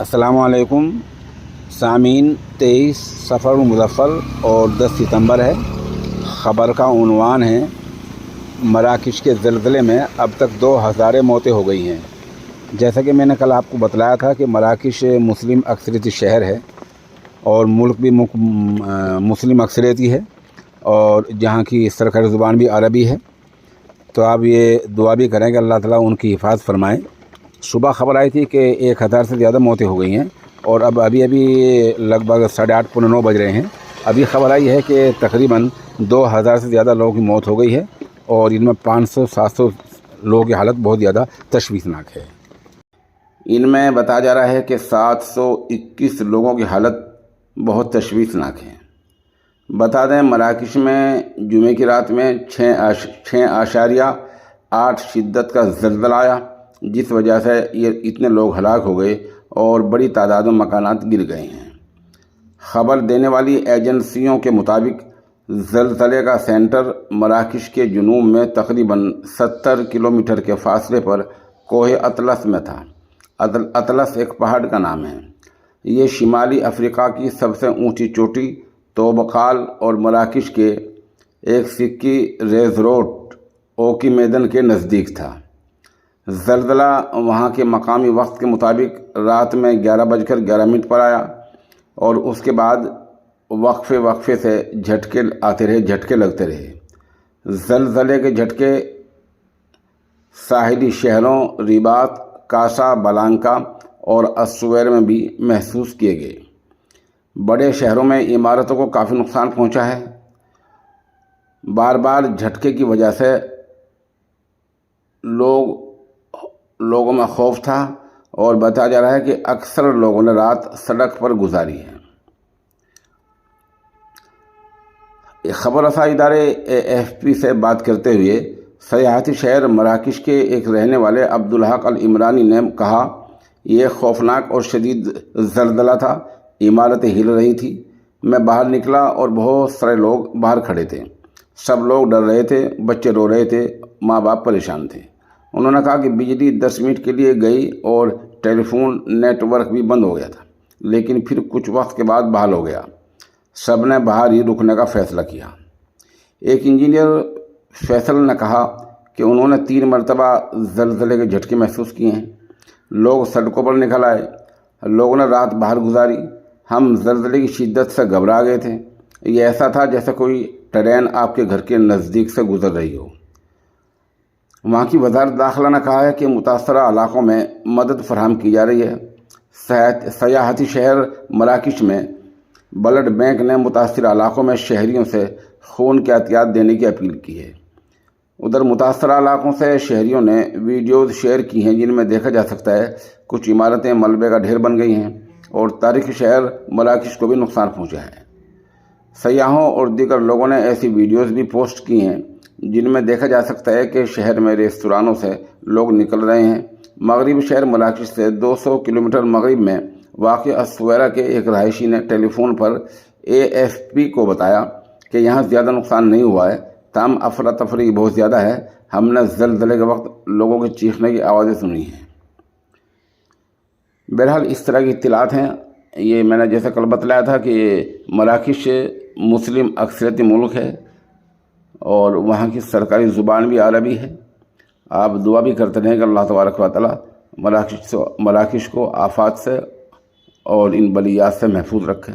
अस्सलामु अलैकुम सामीन। 23 सफ़र मुज़फ़्फ़र और 10 सितंबर है। ख़बर का उन्वान है मराकश के ज़लज़ले में अब तक 2000 मौतें हो गई हैं। जैसा कि मैंने कल आपको बतलाया था कि मराकश मुस्लिम अक्सरियती शहर है और मुल्क भी मुस्लिम अक्सरियती है और जहाँ की सरकारी ज़ुबान भी अरबी है। तो आप ये दुआ भी करें कि अल्लाह ताला उनकी हिफाज़त फरमाए। सुबह ख़बर आई थी कि 1000 से ज़्यादा मौतें हो गई हैं और अब अभी लगभग 8:30 पौने 9 बज रहे हैं। अभी ख़बर आई है कि तकरीबन 2000 से ज़्यादा लोगों की मौत हो गई है और इनमें 500-700 लोगों की हालत बहुत ज़्यादा तशवीशनाक है। इनमें बताया जा रहा है कि 721 लोगों की हालत बहुत तशवीशनाक है। बता दें मराकश में जुमे की रात में 6.8 शिद्दत का ज़लज़ला आया, जिस वजह से ये इतने लोग हलाक हो गए और बड़ी तादाद में मकानात गिर गए हैं। ख़बर देने वाली एजेंसियों के मुताबिक ज़लज़ले का सेंटर मराकश के जुनूब में तकरीबन 70 किलोमीटर के फासले पर कोह अतलस में था। अतलस एक पहाड़ का नाम है। ये शिमाली अफ्रीका की सबसे ऊंची चोटी तोबकाल और मराकश के एक सिक्की रेजरोट ओकी मैदान के नज़दीक था। ज़लज़ला वहाँ के मकामी वक्त के मुताबिक रात में 11:11 पर आया और उसके बाद वक्फे से झटके आते रहे, झटके लगते रहे। ज़लज़ले के झटके साहिली शहरों रिबात, कासा बलांका और अस्सुवैर में भी महसूस किए गए। बड़े शहरों में इमारतों को काफ़ी नुकसान पहुंचा है। बार बार झटके की वजह से लोगों में खौफ था और बताया जा रहा है कि अक्सर लोगों ने रात सड़क पर गुजारी है। खबर रसा इदारे AFP से बात करते हुए सयाहती शहर मराकश के एक रहने वाले अब्दुल हक अल इमरानी ने कहा, यह खौफनाक और शदीद ज़लज़ला था। इमारतें हिल रही थी। मैं बाहर निकला और बहुत सारे लोग बाहर खड़े थे। सब लोग डर रहे थे, बच्चे रो रहे थे, माँ बाप परेशान थे। उन्होंने कहा कि बिजली 10 मिनट के लिए गई और टेलीफोन नेटवर्क भी बंद हो गया था, लेकिन फिर कुछ वक्त के बाद बहाल हो गया। सब ने बाहर ही रुकने का फ़ैसला किया। एक इंजीनियर फैसल ने कहा कि उन्होंने 3 मरतबा ज़लज़ले के झटके महसूस किए हैं। लोग सड़कों पर निकल आए, लोगों ने रात बाहर गुजारी। हम ज़लज़ले की शिद्दत से घबरा गए थे। ये ऐसा था जैसे कोई ट्रेन आपके घर के नज़दीक से गुजर रही हो। वहाँ की वज़ारत दाखिला ने कहा है कि मुतासरा इलाकों में मदद फराहम की जा रही है। सयाहती शहर मराकश में ब्लड बैंक ने मुतासरा इलाकों में शहरियों से खून की एहतियात देने की अपील की है। उधर मुतासरा इलाकों से शहरियों ने वीडियोज़ शेयर की हैं जिनमें देखा जा सकता है कुछ इमारतें मलबे का ढेर बन गई हैं और तारीखी शहर मराकश को भी नुकसान पहुंचा है। सयाहों और दीगर लोगों ने ऐसी वीडियोज़ भी पोस्ट की हैं जिनमें देखा जा सकता है कि शहर में रेस्तरानों से लोग निकल रहे हैं। मगरबी शहर मराकश से 200 किलोमीटर मगरब में वाक़ अस्सुवैरा के एक रहायशी ने टेलीफोन पर AFP को बताया कि यहाँ ज़्यादा नुकसान नहीं हुआ है, ताम अफरा तफरी बहुत ज़्यादा है। हमने ज़लज़ले के वक्त लोगों के चीखने की आवाज़ें सुनी हैं। बहरहाल इस तरह की इत्तलात हैं। ये मैंने जैसे कल बतलाया था कि मराकश मुस्लिम अक्सरियती मुल्क है और वहाँ की सरकारी ज़ुबान भी अरबी है। आप दुआ भी करते रहें कि अल्लाह तबारक व तआला मराकश को आफात से और इन बलियात से महफूज रखें।